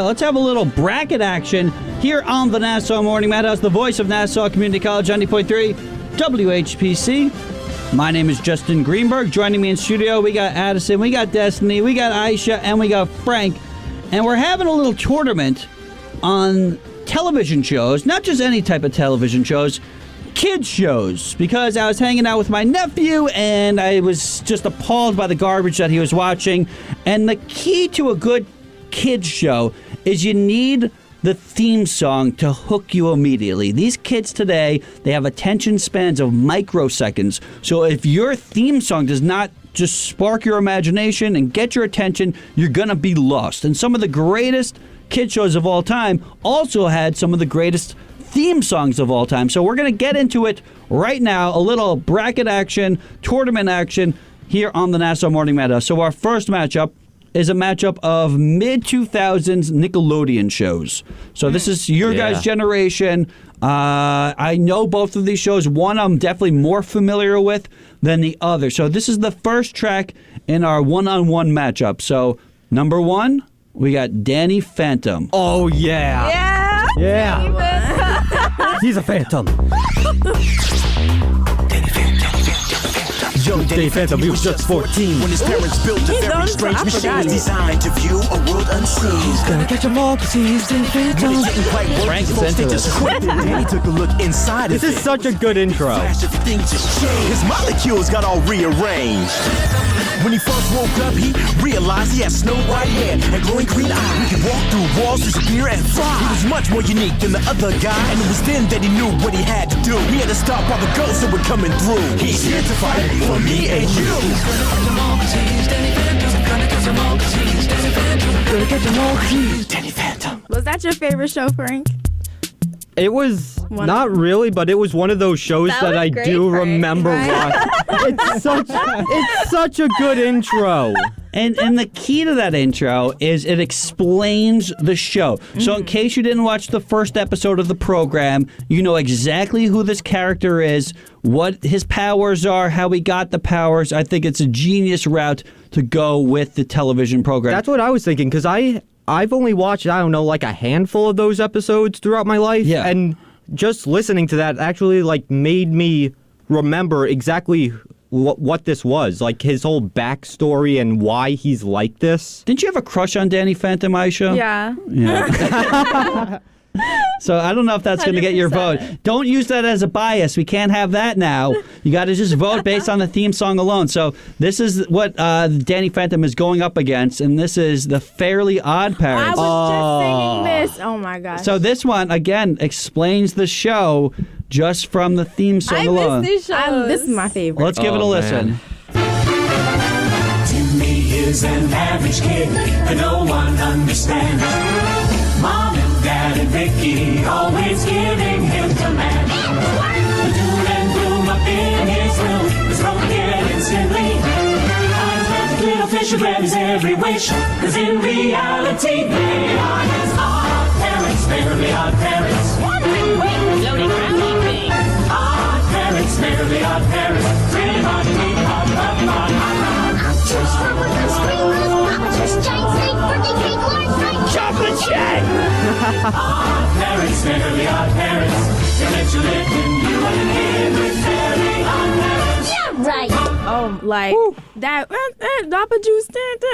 let's have a little bracket action here on the Nassau Morning Madhouse, the voice of Nassau Community College, 90.3 WHPC. My name is Justin Greenberg. Joining me in studio, we got Addison, we got Destiny, we got Aisha, and we got Frank. And we're having a little tournament on television shows, not just any type of television shows, kids shows, because I was hanging out with my nephew and I was just appalled by the garbage that he was watching. And the key to a good kids show is you need the theme song to hook you immediately. These kids today, they have attention spans of microseconds. So if your theme song does not just spark your imagination and get your attention, you're going to be lost. And some of the greatest kid shows of all time also had some of the greatest theme songs of all time. So we're going to get into it right now, a little bracket action, tournament action here on the Nassau Morning Madhouse. So our first matchup is a matchup of mid-2000s Nickelodeon shows. So this is your guys' generation. I know both of these shows. One I'm definitely more familiar with than the other. So this is the first track in our one-on-one matchup. So number one, we got Danny Phantom. Oh, yeah. Yeah. He's a phantom. Young Danny Phantom, he was just 14 when his parents built a very strange machine designed to view a world unseen. He's gonna catch them all 'cause he's Danny Phantom. When it didn't quite work, Frank is folks, into they just this. quit. Danny took a look inside of it. This is such a good intro. Flash, everything just changed. His molecules got all rearranged. When he first woke up, he realized he had snow white hair and glowing green eyes. He could walk through walls, disappear, and fly. He was much more unique than the other guy, and it was then that he knew what he had to do. He had to stop all the ghosts that were coming through. He's here to fight for me and you. Danny Phantom. Was that your favorite show, Frank? It was One not of them. really, but it was one of those shows That that was I great, do Frank. remember Right. watching. It's such a good intro. And the key to that intro is it explains the show. So in case you didn't watch the first episode of the program, you know exactly who this character is, what his powers are, how he got the powers. I think it's a genius route to go with the television program. That's what I was thinking, because I've only watched, I don't know, like a handful of those episodes throughout my life. Yeah. And just listening to that actually like made me remember exactly what this was, like his whole backstory and why he's like this. Didn't you have a crush on Danny Phantom, Aisha? Yeah. Yeah. So I don't know if that's going to get your vote. 100%. Don't use that as a bias. We can't have that now. You got to just vote based on the theme song alone. So this is what Danny Phantom is going up against, and this is the Fairly Odd I Parents. was just singing this. Oh my gosh. So this one, again, explains the show just from the theme song I alone. miss these shows. This is my favorite. Let's give it a Oh, listen. man. Timmy is an average kid that no one understands. Mom and Dad and Vicky always giving him commands. The doom and gloom up in his room is broken instantly. Eyes magic little fish who grab his every wish, 'cause in reality they are his odd parents, fairly odd parents. Odd parents, fairly odd parents. Really hard to keep Chocolate shake! Odd parents, fairly odd parents. They let you live in you and him with fairly odd parents. Right. Oh, like that. Dapper juice.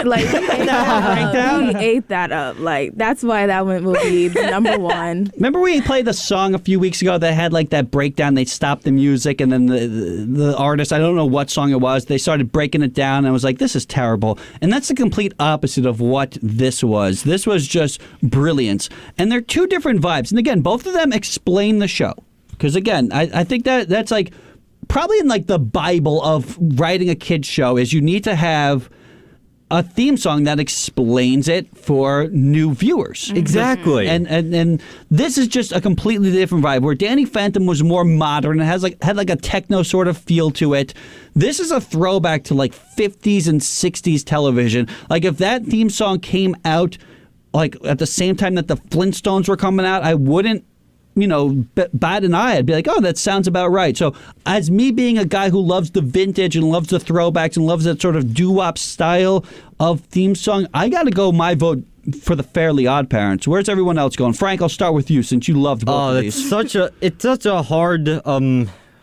Like we ate that up. We ate that up. Like that's why that one will be number one. Remember we played the song a few weeks ago that had like that breakdown? They stopped the music and then the artist, I don't know what song it was, they started breaking it down and I was like, this is terrible. And that's the complete opposite of what this was. This was just brilliance. And they're two different vibes. And again, both of them explain the show. Because again, I think that's like probably in like the Bible of writing a kid's show is you need to have a theme song that explains it for new viewers. Exactly. And this is just a completely different vibe. Where Danny Phantom was more modern, it had like a techno sort of feel to it. This is a throwback to like 50s and 60s television. Like if that theme song came out like at the same time that the Flintstones were coming out, I wouldn't bat an eye. I'd be like, oh, that sounds about right. So as me being a guy who loves the vintage and loves the throwbacks and loves that sort of doo-wop style of theme song, I got to go my vote for the Fairly Odd Parents. Where's everyone else going? Frank, I'll start with you since you loved both of these. It's such a hard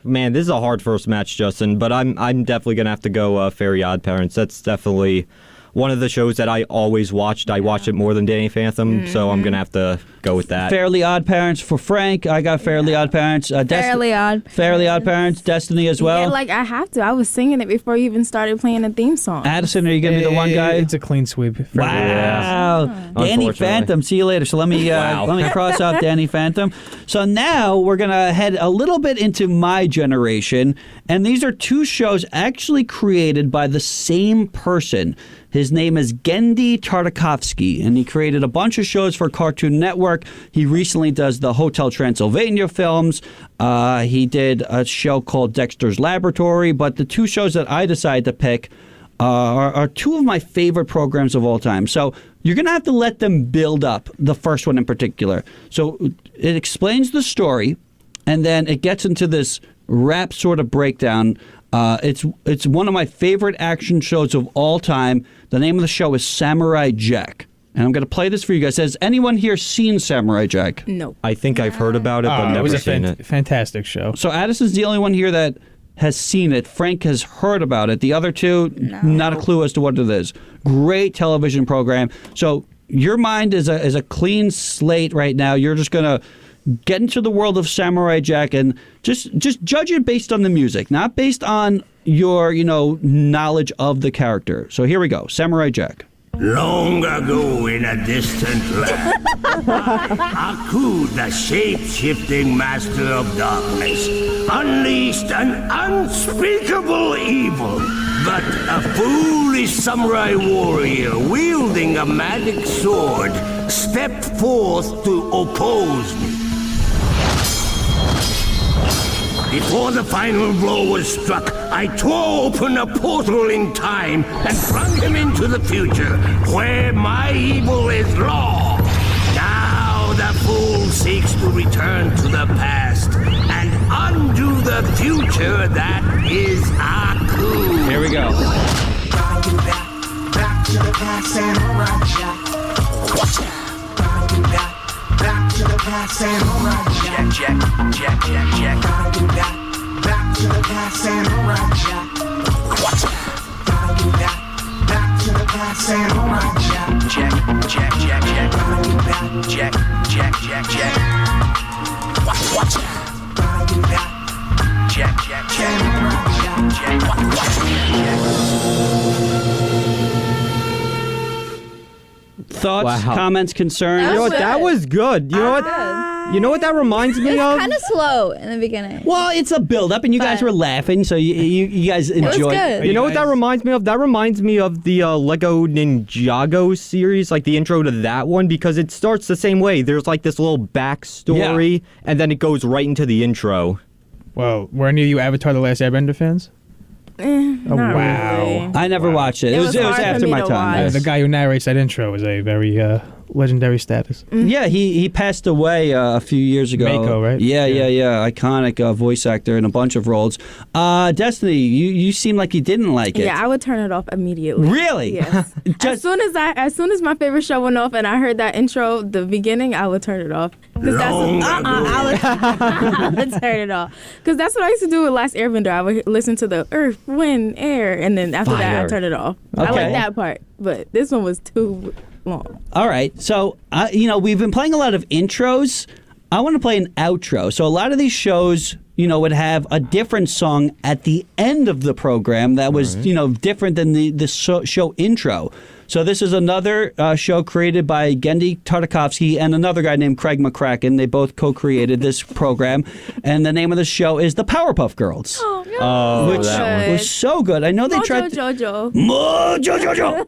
man. This is a hard first match, Justin. But I'm definitely gonna have to go Fairly Odd Parents. That's definitely one of the shows that I always watched. I watched it more than Danny Phantom, so I'm gonna have to go with that. Fairly Odd Parents for Frank. I got Fairly Odd Parents. Fairly Odd. Fairly Odd Parents. Destiny as well. Yeah, like I have to. I was singing it before you even started playing the theme song. Addison, are you gonna be the one guy? It's a clean sweep. Wow. Danny Unfortunately. Phantom. See you later. So let me let me cross out Danny Phantom. So now we're going to head a little bit into my generation. And these are two shows actually created by the same person. His name is Gendy Tartakovsky, and he created a bunch of shows for Cartoon Network. He recently does the Hotel Transylvania films. He did a show called Dexter's Laboratory. But the two shows that I decided to pick are two of my favorite programs of all time. So you're going to have to let them build up, the first one in particular. So it explains the story, and then it gets into this rap sort of breakdown. It's one of my favorite action shows of all time. The name of the show is Samurai Jack. And I'm going to play this for you guys. Has anyone here seen Samurai Jack? No. I think I've heard about it, but it was never a seen it. fantastic show. So Addison's the only one here that has seen it. Frank has heard about it. The other two, not a clue as to what it is. Great television program. So your mind is a clean slate right now. You're just going to get into the world of Samurai Jack and just judge it based on the music, not based on your, knowledge of the character. So here we go. Samurai Jack. Long ago in a distant land, Aku, the shape-shifting master of darkness, unleashed an unspeakable evil. But a foolish samurai warrior wielding a magic sword stepped forth to oppose me. Before the final blow was struck, I tore open a portal in time and flung him into the future, where my evil is law. Now the fool seeks to return to the past and undo the future that is Aku. Here we go. Gotta get back to the past and alright, Jack. Watch out. Gotta get back to the past and alright, Jack. Jack. Gotta get back to the past and alright, Jack. Watch out. Gotta get back to the past and alright, Jack. Jack. Gotta get back, Jack. Watch out. Gotta get back, Jack. And alright, Jack. Watch Thoughts, Wow. comments, concerns? You know what? That was good. You know what? You know what that reminds me It of? was kind of slow in the beginning. Well, it's a build-up, and you guys But- were laughing, so you guys was enjoyed good. You know what that reminds me of? That reminds me of the Lego Ninjago series, like the intro to that one, because it starts the same way. There's like this little backstory, and then it goes right into the intro. Well, were any of you Avatar: The Last Airbender fans? Not wow. really. I never watched it. It was hard for after me my to time. watch. The guy who narrates that intro is a very legendary status. Yeah, he passed away a few years ago. Mako, right? Yeah. Iconic voice actor in a bunch of roles. Destiny, you seem like you didn't like it. Yeah, I would turn it off immediately. Really? Yes. as soon as my favorite show went off and I heard that intro, the beginning, I would turn it off. Because I would turn it off. Because that's what I used to do with Last Airbender. I would listen to the earth, wind, air, and then after that, Fire. I turn it off. I Okay. like that part, but this one was too long. All right. So, we've been playing a lot of intros. I want to play an outro. So a lot of these shows, would have a different song at the end of the program that was, different than the show intro. So this is another show created by Gendy Tartakovsky and another guy named Craig McCracken. They both co-created this program. And the name of the show is The Powerpuff Girls. Which that was so good. I know they tried Jojo. Mojo.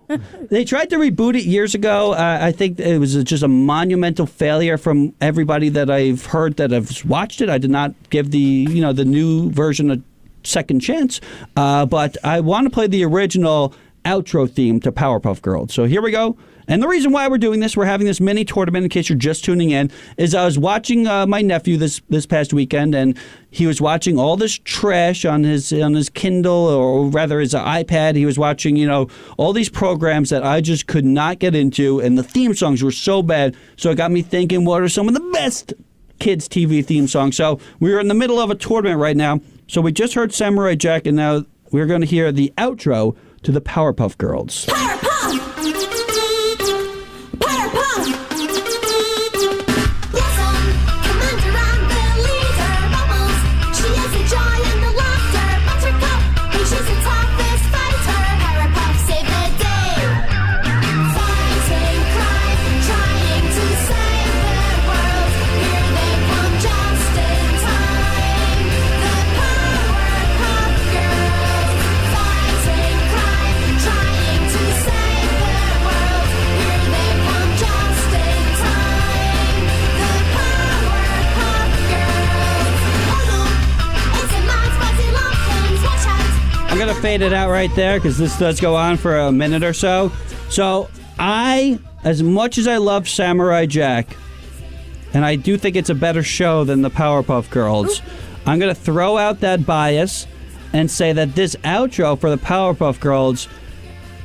They tried to reboot it years ago. I think it was just a monumental failure from everybody that I've heard that have watched it. I did not give the new version a second chance. But I want to play the original outro theme to Powerpuff Girls. So here we go. And the reason why we're doing this, we're having this mini tournament, in case you're just tuning in, is I was watching my nephew this past weekend, and he was watching all this trash on his Kindle, or rather his iPad. He was watching, all these programs that I just could not get into, and the theme songs were so bad. So it got me thinking, what are some of the best kids' TV theme songs? So we're in the middle of a tournament right now. So we just heard Samurai Jack, and now we're going to hear the outro to the Powerpuff Girls. I'm going to fade it out right there because this does go on for a minute or so. So as much as I love Samurai Jack, and I do think it's a better show than the Powerpuff Girls, I'm going to throw out that bias and say that this outro for the Powerpuff Girls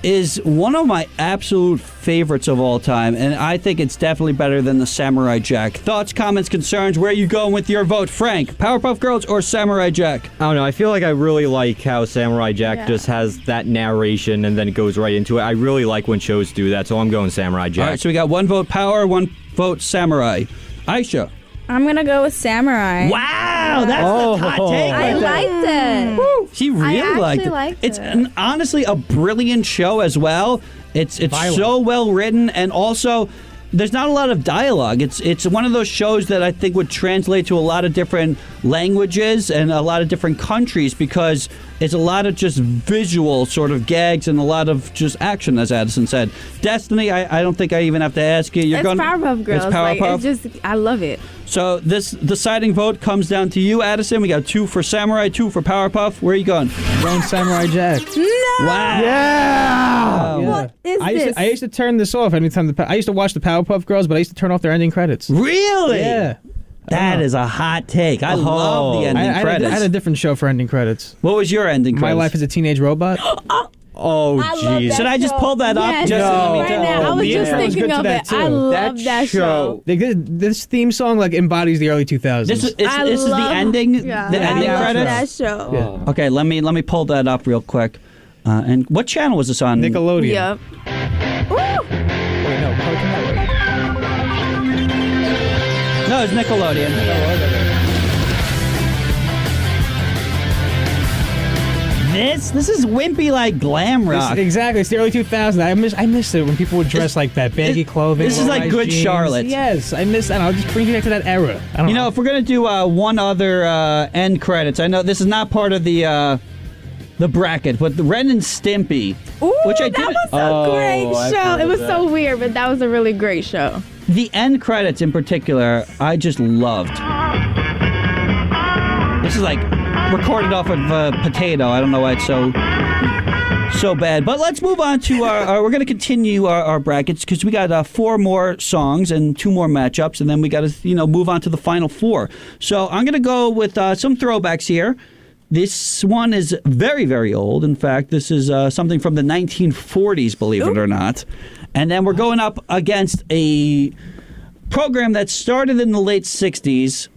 is one of my absolute favorites of all time, and I think it's definitely better than the Samurai Jack. Thoughts, comments, concerns, where are you going with your vote? Frank, Powerpuff Girls or Samurai Jack? I don't know. I feel like I really like how Samurai Jack just has that narration and then it goes right into it. I really like when shows do that, so I'm going Samurai Jack. All right, so we got one vote Power, one vote Samurai. Aisha. I'm going to go with Samurai. Wow, that's the hot take. I liked it. Woo, she really liked it. liked It's it. honestly a brilliant show as well. It's so well written, and also there's not a lot of dialogue. It's one of those shows that I think would translate to a lot of different languages and a lot of different countries, because it's a lot of just visual sort of gags and a lot of just action, as Addison said. Destiny, I don't think I even have to ask you. It's Powerpuff Girls. It's Powerpuff. I love it. So this deciding vote comes down to you, Addison. We got 2 for Samurai, 2 for Powerpuff. Where are you going? Going Samurai Jack. No. Wow. Yeah. What is this? I used to turn this off anytime I used to watch the Powerpuff Girls, but I used to turn off their ending credits. Really? Yeah. That is a hot take. I love the ending credits. I had a different show for ending credits. What was your ending credits? My Life as a Teenage Robot. Oh, jeez. Should I just pull that up? Yes, Just right now. I was just thinking of it. I love that show. This theme song embodies the early 2000s. This is the ending. The ending I love credits. that show. Yeah. Okay, let me pull that up real quick. And what channel was this on? Nickelodeon. Yep. Wait, no, Cartoon Network. No, it's Nickelodeon. This is wimpy like glam rock. Exactly, it's the early 2000s. I miss it when people would dress like that, baggy clothing. This is like low-rise Good jeans. Charlotte. Yes, I miss that. I'll just bring you back to that era. I don't know. If we're gonna do one other end credits, I know this is not part of the bracket, but the Ren and Stimpy, which I did. That was a great show. It was so weird, but that was a really great show. The end credits in particular, I just loved. This is like recorded off of Potato. I don't know why it's so bad. But let's move on to we're going to continue our brackets because we got 4 more songs and 2 more matchups, and then we got to move on to the final 4. So I'm going to go with some throwbacks here. This one is very, very old. In fact, this is something from the 1940s, believe it or not. And then we're going up against a program that started in the late 60s,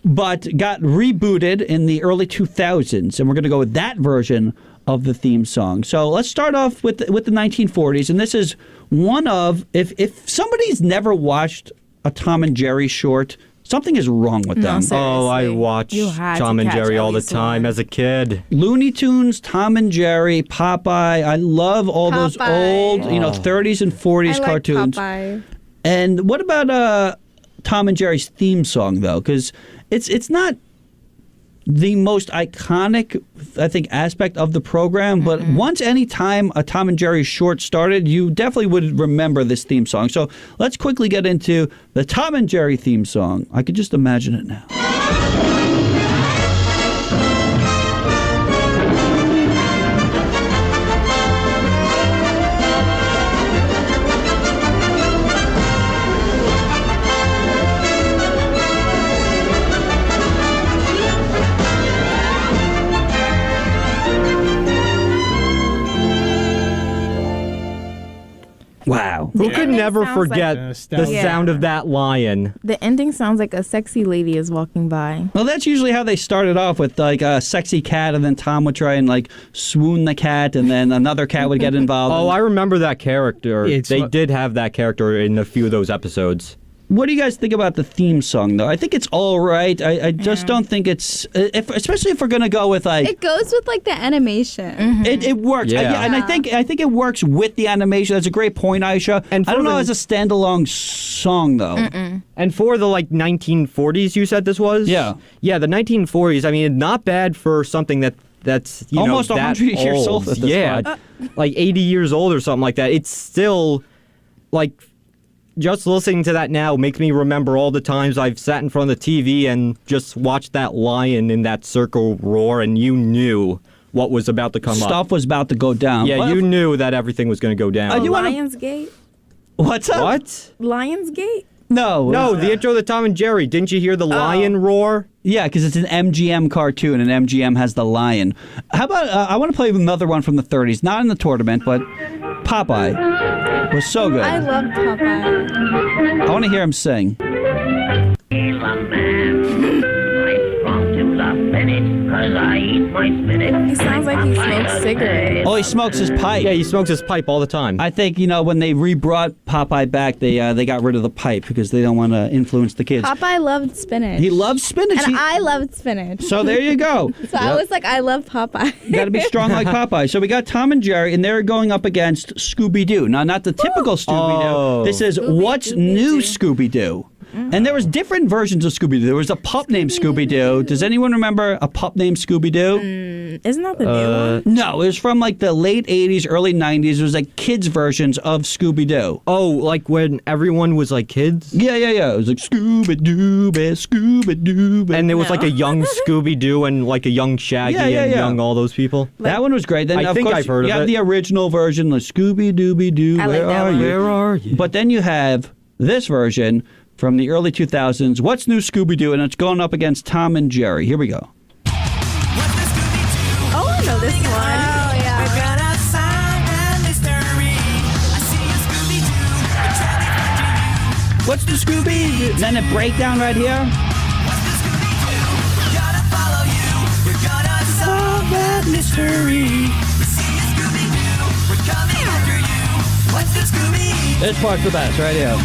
but got rebooted in the early 2000s. And we're going to go with that version of the theme song. So let's start off with the 1940s. And this is one of, if somebody's never watched a Tom and Jerry short, something is wrong with them. Oh, I watched Tom and Jerry all the time as a kid. Looney Tunes, Tom and Jerry, Popeye. I love all those old, 30s and 40s cartoons. Popeye. And what about Tom and Jerry's theme song, though? Because it's not the most iconic, I think, aspect of the program. But once any time a Tom and Jerry short started, you definitely would remember this theme song. So let's quickly get into the Tom and Jerry theme song. I could just imagine it now. Who could ending never sounds forget like- the Yeah. sound of that lion? The ending sounds like a sexy lady is walking by. Well, that's usually how they started off with like a sexy cat, and then Tom would try and like swoon the cat, and then another cat would get involved. Oh, I remember that character. It's They what- did have that character in a few of those episodes. What do you guys think about the theme song, though? I think it's all right. I just don't think it's, especially if we're gonna go with like. It goes with like the animation. It works, Yeah. and I think it works with the animation. That's a great point, Aisha. And I don't for know the- as a standalone song though. And for the like 1940s, you said this was? Yeah. Yeah, the 1940s. I mean, not bad for something that's Almost that 100 years old at this yeah, point. like 80 years old or something like that. It's still like. Just listening to that now makes me remember all the times I've sat in front of the TV and just watched that lion in that circle roar, and you knew what was about to come up. Stuff was about to go down. Yeah, But you knew that everything was going to go down. I do wanna- Lionsgate? What's up? What? Lionsgate? No. No, the intro to Tom and Jerry. Didn't you hear the lion roar? Yeah, because it's an MGM cartoon, and MGM has the lion. How about I want to play another one from the 30s, not in the tournament, but Popeye was so good. I love Popeye. I want to hear him sing. He's a man. I brought him the spinach, 'cause I eat my spinach. He sounds like he smokes cigarettes. Oh, he smokes his pipe. Yeah, he smokes his pipe all the time. I think, when they re-brought Popeye back, they got rid of the pipe because they don't want to influence the kids. Popeye loved spinach. He loves spinach. And I loved spinach. So there you go. So I was like, I love Popeye. Got to be strong like Popeye. So we got Tom and Jerry, and they're going up against Scooby-Doo. Now, not the typical Scooby-Doo. Oh. This is What's New Scooby-Doo. And there was different versions of Scooby-Doo. There was a pup named Scooby-Doo. Does anyone remember a pup named Scooby-Doo? Isn't that the new one? No, it was from like the late 80s, early 90s. It was like kids' versions of Scooby-Doo. Oh, like when everyone was like kids? Yeah. It was like Scooby-Doo, Scooby-Doo. And there was like a young Scooby-Doo and like a young Shaggy Yeah. and young all those people? That one was great. Then, I of think course, I've heard you of have it. the original version, like Scooby-Dooby-Doo, I like where that are one. you? Where are you? But then you have this version from the early 2000s, What's New Scooby-Doo? And it's going up against Tom and Jerry. Here we go. Oh, I know this one. Oh, yeah. What's the Scooby? Then a breakdown right here. Solve that mystery. This part's the best right here.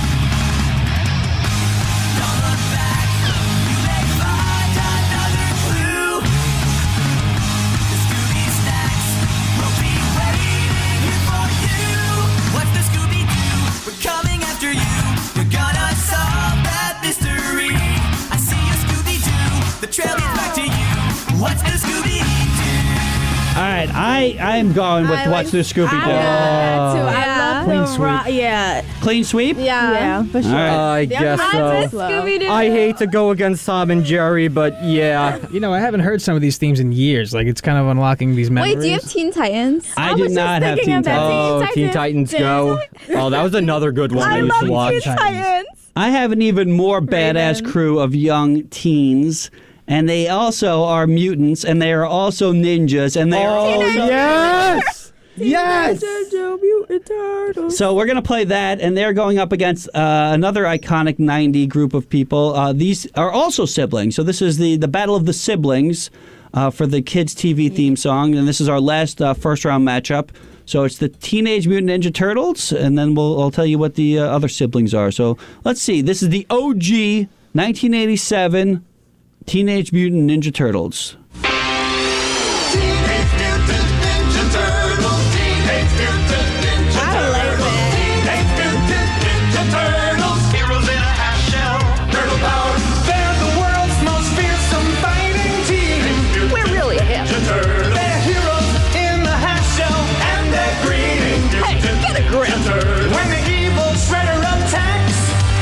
All right, I am going with I What's like- New Scooby-Doo. I love Yeah. the Clean sweep. Yeah. Clean sweep? Yeah, for sure. All right. I guess I'm so. with Scooby-Doo. I hate to go against Tom and Jerry, but yeah. I haven't heard some of these themes in years. Like, it's kind of unlocking these memories. Wait, do you have Teen Titans? I was did just not have thinking Teen of that. Titans. Oh, Teen Titans Go. Oh, that was another good one I, used to watch. Titans. I have an even more badass Raven. crew of young teens, and they also are mutants, and they are also ninjas, and they are Oh, also... yes! Yes! So we're going to play that, and they're going up against another iconic 90 group of people. These are also siblings, so this is the Battle of the Siblings for the kids' TV theme song, and this is our last first-round matchup. So it's the Teenage Mutant Ninja Turtles, and then I'll tell you what the other siblings are. So let's see. This is the OG 1987 Teenage Mutant Ninja Turtles. When the evil shredder attacks,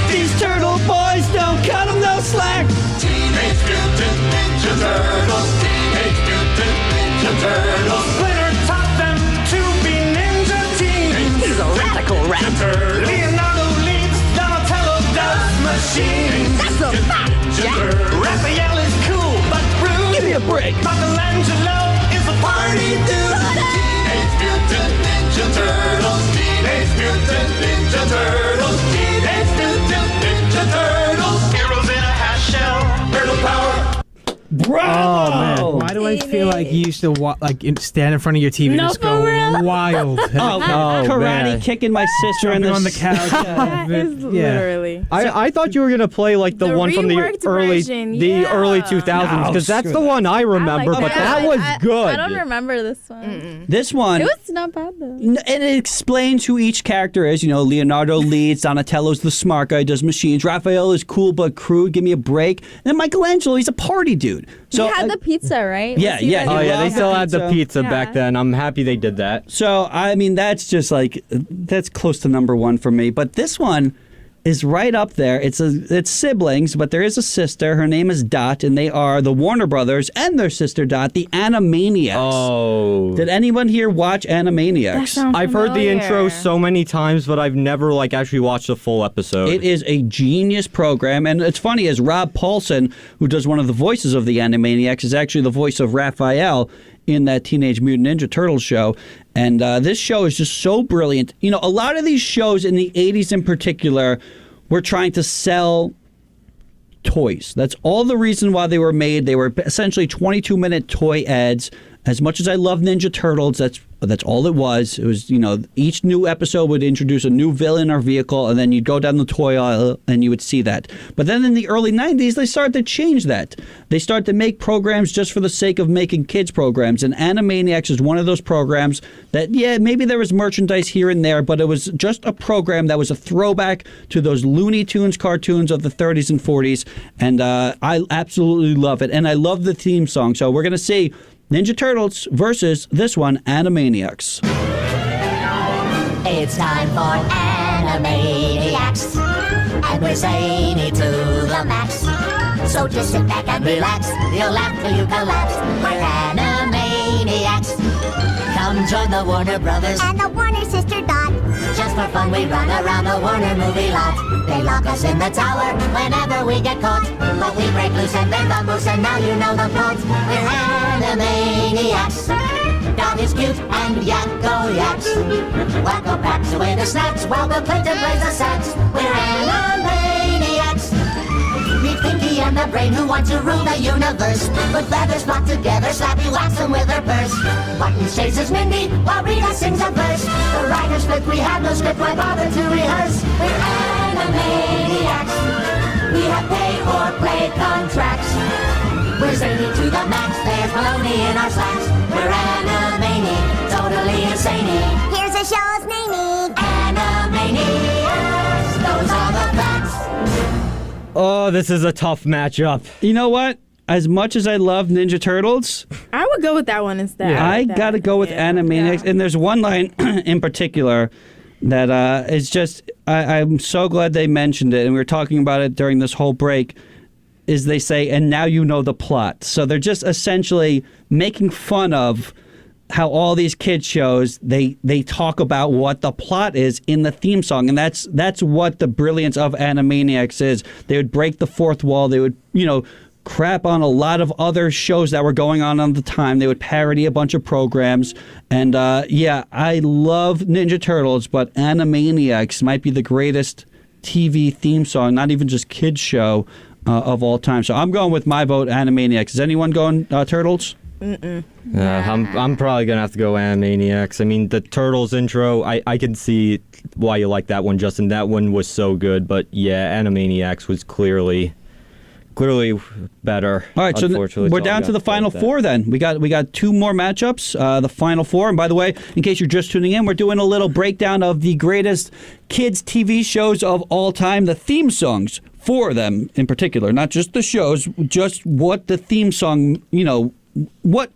These turtle boys don't cut them no slack. Teenage Mutant Ninja Turtles. Teenage Mutant Ninja Turtles. Splinter taught them to be ninja teens. He's a radical rapper. Leonardo leads, Donatello does machines. That's a fact, Jack. Raphael is cool but rude. Give me a break. Michelangelo is a party dude. Teenage Mutant Ninja Turtles. Teenage Mutant Ninja Turtles. Teenage Mutant Ninja Turtles. Heroes in a half shell. Turtle power. Bravo! Oh man, why do I feel like you used to stand in front of your TV and No, just for go real? wild? Karate man. kicking my sister in Jumping the on the couch. That is literally. I thought you were gonna play like the one from the reworked early version, yeah. early 2000s because that's the one I remember, like but that. that was good. I don't remember this one. This one. It was not bad though. And it explains who each character is. You know, Leonardo leads, Donatello's the smart guy, does machines. Raphael is cool but crude, give me a break. And then Michelangelo, he's a party dude. So he had the pizza, right? Yeah, Was he yeah, the- Oh yeah, they loved still the had the pizza. pizza back Yeah. then. I'm happy they did that. So, I mean, that's just like, that's close to number one for me. But this one is right up there. It's siblings, but there is a sister. Her name is Dot, and they are the Warner Brothers and their sister Dot, the Animaniacs. Oh. Did anyone here watch Animaniacs? That sounds I've heard the intro familiar. so many times, but I've never like actually watched a full episode. It is a genius program, and it's funny as Rob Paulson, who does one of the voices of the Animaniacs, is actually the voice of Raphael in that Teenage Mutant Ninja Turtles show. And this show is just so brilliant. You know, a lot of these shows in the 80s in particular were trying to sell toys. That's all the reason why they were made. They were essentially 22-minute toy ads. As much as I love Ninja Turtles, that's all it was. It was, you know, each new episode would introduce a new villain or vehicle, and then you'd go down the toy aisle and you would see that. But then in the early 90s, they started to change that. They started to make programs just for the sake of making kids programs, and Animaniacs is one of those programs that, yeah, maybe there was merchandise here and there, but it was just a program that was a throwback to those Looney Tunes cartoons of the 30s and 40s, and I absolutely love it. And I love the theme song, so we're going to see Ninja Turtles versus this one, Animaniacs. It's time for Animaniacs, and we're zany to the max. So just sit back and relax, you'll laugh till you collapse. We're Animaniacs. Come join the Warner Brothers And the Warner sister Dot. Just for fun, we run around the Warner movie lot. They lock us in the tower whenever we get caught. But we break loose and bend the moose, and now you know the plot. We're Animaniacs. Dot is cute and Yakko yaks. Wacko packs away the snacks while Bill Clinton plays the sax. We're Animaniacs. Meet Pinky and the Brain who want to rule the universe. Put feathers flock together, Slappy whacks them with her purse. Buttons chases Mindy while Rita sings a verse. The writer's flip, we have no script, why bother to rehearse? We're Animaniacs. We have pay or play contracts. We're zany to the max, there's baloney in our slacks. We're Animani, totally insane. Here's a show's naming. Animaniacs, those are the facts. Oh, this is a tough matchup. You know what? As much as I love Ninja Turtles, I would go with that one instead. I gotta go with Animaniacs. Yeah. And there's one line in particular that is just, I'm so glad they mentioned it, and we were talking about it during this whole break, is they say, and now you know the plot. So they're just essentially making fun of how all these kids shows, they talk about what the plot is in the theme song. And that's what the brilliance of Animaniacs is. They would break the fourth wall. They would, crap on a lot of other shows that were going on at the time. They would parody a bunch of programs. And I love Ninja Turtles, but Animaniacs might be the greatest TV theme song, not even just kids show of all time. So I'm going with my vote, Animaniacs. Is anyone going Turtles? I'm probably gonna have to go Animaniacs. I mean, the Turtles intro, I can see why you like that one, Justin. That one was so good, but yeah, Animaniacs was clearly better. All right, so unfortunately. we're So down I'm to the gonna have final go with four then. We got two more matchups, the final four. And by the way, in case you're just tuning in, we're doing a little breakdown of the greatest kids TV shows of all time, the theme songs for them in particular, not just the shows, just what the theme song, what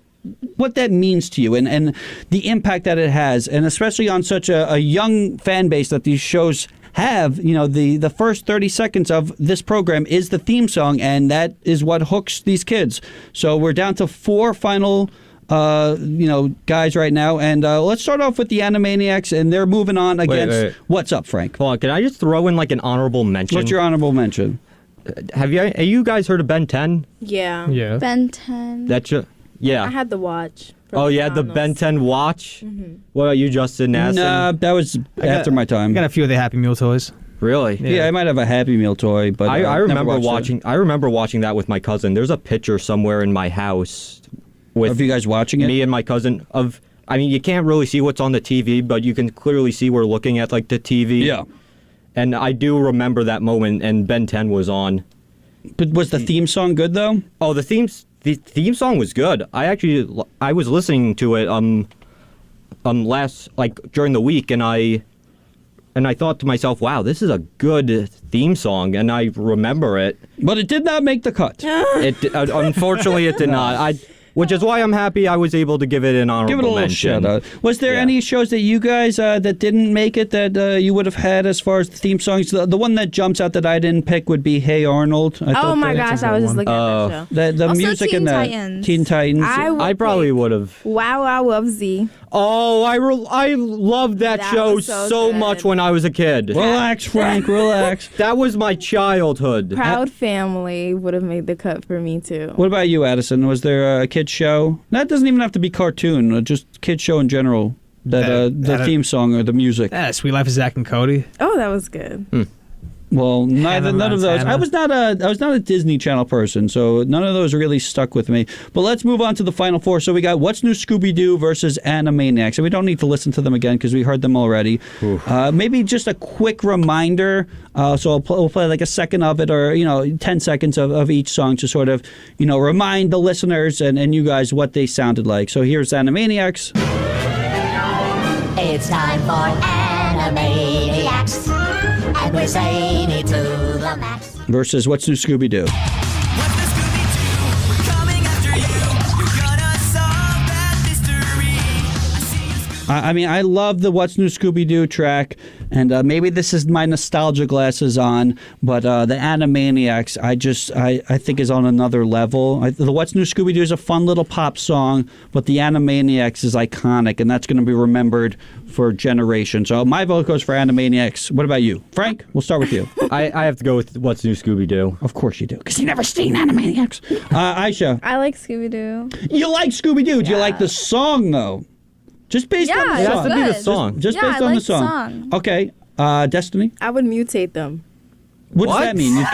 that means to you and the impact that it has, and especially on such a young fan base that these shows have. The first 30 seconds of this program is the theme song, and that is what hooks these kids. So we're down to four final guys right now, and let's start off with the Animaniacs, and they're moving on against wait. What's up, Frank? Hold on, can I just throw in like an honorable mention? What's your honorable mention? Have you guys heard of Ben 10? Yeah. Yeah. Ben 10. That's yeah. I had to watch. Oh yeah, the Ben 10 watch. What about you, Justin? Nah, that was after my time. I got a few of the Happy Meal toys. Really? Yeah, I might have a Happy Meal toy, but I never remember watched it. watching. I remember watching that with my cousin. There's a picture somewhere in my house with Of you guys watching it? me and my cousin. I mean, you can't really see what's on the TV, but you can clearly see we're looking at like the TV. Yeah. And I do remember that moment, and Ben 10 was on. But was the theme song good though? Oh, the theme song was good. I was listening to it last during the week, and I thought to myself, wow, this is a good theme song, and I remember it. But it did not make the cut. Unfortunately, it did not. Which is why I'm happy I was able to give it an honorable Give it a little mention. shout out. Was there any shows that you guys that didn't make it that you would have had as far as the theme songs? The one that jumps out that I didn't pick would be Hey Arnold. Oh my gosh, I was just looking at that show. The Also music Teen in that Titans. Teen Titans. I probably would have. Wow, I love Z. Oh, I loved that show was so so good. much when I was a kid. Relax, Frank, relax. That was my childhood. Proud Family would have made the cut for me too. What about you, Addison? Was there a kid show? That doesn't even have to be cartoon, just kid show in general. The theme song or the music. Sweet Life of Zach and Cody. Oh, that was good. Well, none of those. Montana. I was not a Disney Channel person, so none of those really stuck with me. But let's move on to the final four. So we got What's New Scooby-Doo versus Animaniacs, and we don't need to listen to them again because we heard them already. Maybe just a quick reminder. So we'll play like a second of it, or 10 seconds of each song to sort of remind the listeners and you guys what they sounded like. So here's Animaniacs. It's time for Animaniacs, and we're zany to the max. Versus What's New Scooby-Doo. I mean, I love the What's New Scooby-Doo track, and maybe this is my nostalgia glasses on, but the Animaniacs, I think is on another level. The What's New Scooby-Doo is a fun little pop song, but the Animaniacs is iconic, and that's going to be remembered for generations. So my vote goes for Animaniacs. What about you? Frank, we'll start with you. I have to go with What's New Scooby-Doo. Of course you do, because you've never seen Animaniacs. Aisha, I like Scooby Doo. you like Scooby-Doo. Do you like the song, though? Just based on the Yeah, It song. has to be the good. song. Just Yeah, based I on like the the song. song. Okay. Destiny? I would mutate them. What does What? that mean?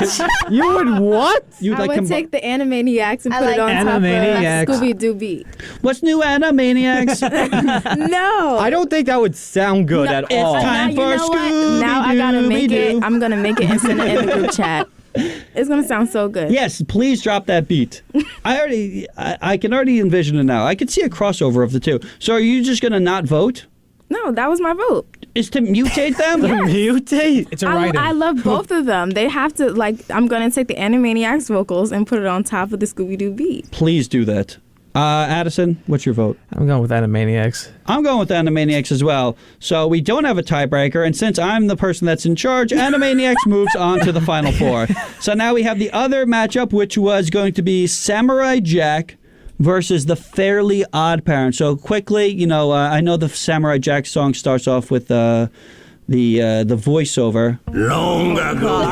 You would what? You'd I would take the Animaniacs and I put like it on top Animaniacs. of Scooby-Doo beat. What's new, Animaniacs? No. I don't think that would sound good at it's all. time now, you for know what? Now I gotta make Scooby-Doo. it. I'm gonna make it and send it in the group chat. It's gonna sound so good. Yes, please drop that beat. I can already envision it now. I could see a crossover of the two. So are you just going to not vote? No, that was my vote. Is to mutate them? Mutate? It's a I write-in. love both of them. They have to I'm gonna take the Animaniacs vocals and put it on top of the Scooby-Doo beat. Please do that. Addison, what's your vote? I'm going with Animaniacs. I'm going with Animaniacs as well. So we don't have a tiebreaker, and since I'm the person that's in charge, Animaniacs moves on to the final four. So now we have the other matchup, which was going to be Samurai Jack versus the Fairly Odd Parents. So quickly, I know the Samurai Jack song starts off with the voiceover. Long ago,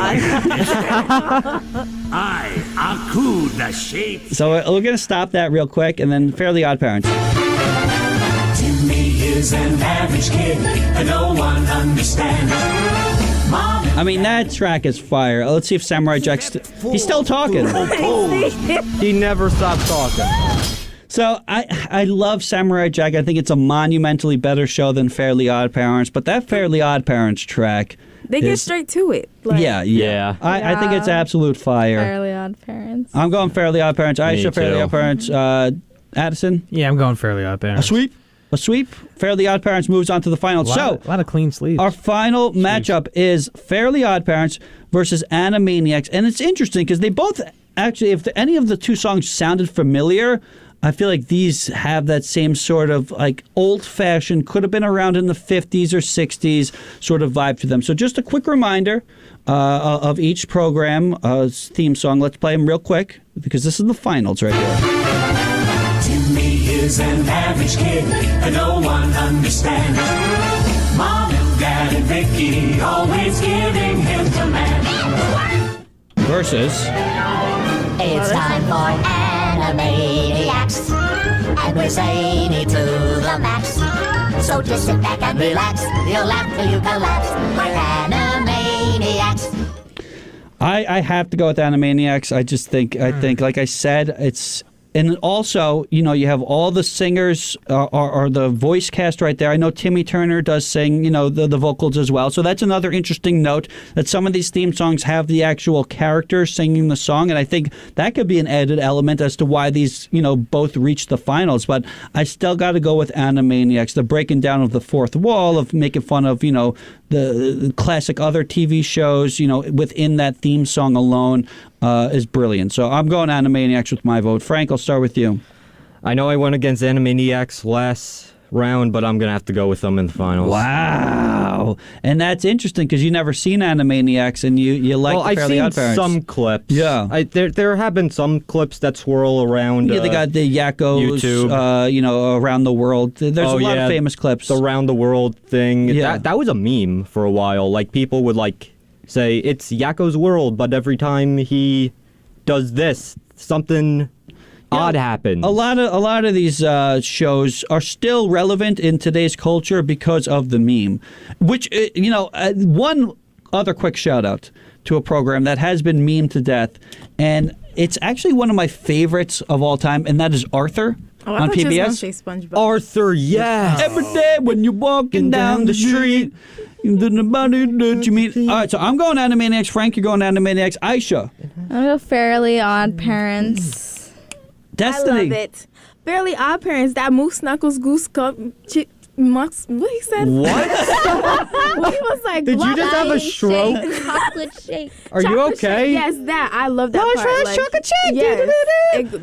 I, Aku, the shape. So we're going to stop that real quick, and then Fairly Odd Parents. Timmy is an average kid that no one understands. Mom and I mean, that track is fire. Let's see if Samurai Jack's... He's still talking. He never stopped talking. So I love Samurai Jack. I think it's a monumentally better show than Fairly Odd Parents, but that Fairly Odd Parents track... They get straight to it. Yeah. I think it's absolute fire. Fairly Odd Parents. I'm going Fairly Odd Parents. Aisha, Fairly too. Odd Parents. Addison? Yeah, I'm going Fairly Odd Parents. A sweep? Fairly Odd Parents moves on to the final. A lot of clean sleeves. Our final matchup is Fairly Odd Parents versus Animaniacs. And it's interesting because they both actually, if any of the two songs sounded familiar, I feel like these have that same sort of old-fashioned, could have been around in the 50s or 60s sort of vibe to them. So just a quick reminder of each program theme song. Let's play them real quick because this is the finals right here. Timmy is an average kid that no one understands. Mom and Dad and Vicky always giving him command. Versus... It's time for Animaniacs, and and we're zany to the max. So just sit back and relax, you'll laugh till you collapse. We're Animaniacs. I have to go with Animaniacs. I think, like I said, it's. And also, you have all the singers or the voice cast right there. I know Timmy Turner does sing, the vocals as well. So that's another interesting note that some of these theme songs have the actual characters singing the song. And I think that could be an added element as to why these, both reached the finals. But I still got to go with Animaniacs. The breaking down of the fourth wall, of making fun of, the classic other TV shows, within that theme song alone. Is brilliant. So I'm going Animaniacs with my vote. Frank, I'll start with you. I know I went against Animaniacs last round, but I'm going to have to go with them in the finals. Wow. And that's interesting because you've never seen Animaniacs and you like the Fairly Odd Parents. I've seen some clips. Yeah. There have been some clips that swirl around they got the Yakkos, YouTube. Around the world. There's a lot of famous clips. The around the world thing. Yeah. That was a meme for a while. Like, people would, say, it's Yakko's world, but every time he does this, something odd happens. A lot of these shows are still relevant in today's culture because of the meme. Which, one other quick shout out to a program that has been memed to death, and it's actually one of my favorites of all time, and that is Arthur. On PBS. You were gonna say SpongeBob. Arthur, yes. Every day when you're walking down the street, nobody that you meet. All right, so I'm going Animaniacs. Frank, you're going Animaniacs. Aisha. I'm going to go Fairly Odd Parents. Destiny. I love it. Fairly Odd Parents. That Moose Knuckles Goose Cup. What he said? What? Well, he was like, did you just have a stroke? Chocolate shake. Are you okay? Yes, that. I love that part. Chocolate shake. Yes.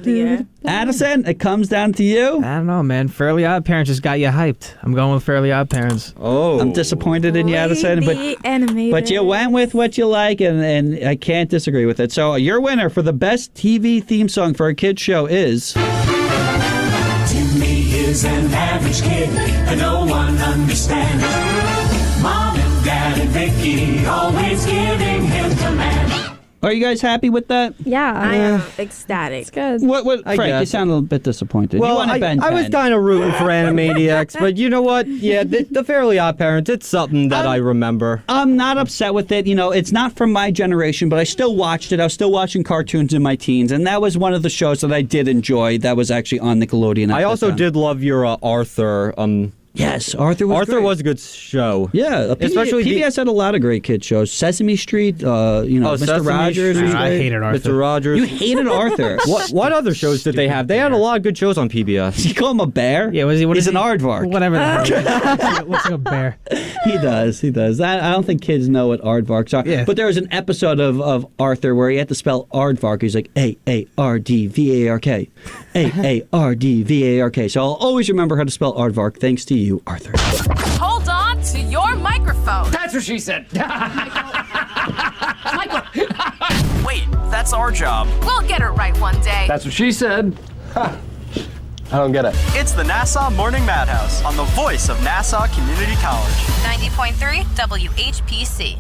Yeah. Addison, it comes down to you. I don't know, man. Fairly Odd Parents just got you hyped. I'm going with Fairly Odd Parents. Oh. I'm disappointed in you, Addison, but you went with what you like, and I can't disagree with it. So your winner for the best TV theme song for a kids show is... Timmy is an average kid and no one understands. Mom and Dad and Vicky always giving him command. Are you guys happy with that? Yeah. I am ecstatic. It's good. What I Frank, you guess. sound a little bit disappointed. Well, you want to Ben I was 10. kind of rooting for Animaniacs, but you know what? Yeah, the Fairly Odd Parents, it's something that I remember. I'm not upset with it. It's not from my generation, but I still watched it. I was still watching cartoons in my teens, and that was one of the shows that I did enjoy that was actually on Nickelodeon. I also did love your Arthur. Yes, Arthur was great. was a good show. Yeah, especially PBS had a lot of great kid shows. Sesame Street, Mr. Sesame Rogers. Street. was I great. hated Arthur. Mr. Rogers. You hated Arthur. What other shows did they have? They had a lot of good shows on PBS. You call him a bear? Yeah, was he? What He's is an he? aardvark. Whatever. Looks like a bear. He does. I don't think kids know what aardvarks are. Yeah. But there was an episode of Arthur where he had to spell aardvark. He's like A-A-R-D-V-A-R-K. A-A-R-D-V-A-R-K. So I'll always remember how to spell aardvark thanks to you, Arthur. Hold on to your microphone. That's what she said. Michael. Wait, that's our job. We'll get it right one day. That's what she said. I don't get it. It's the Nassau Morning Madhouse on the voice of Nassau Community College. 90.3 WHPC.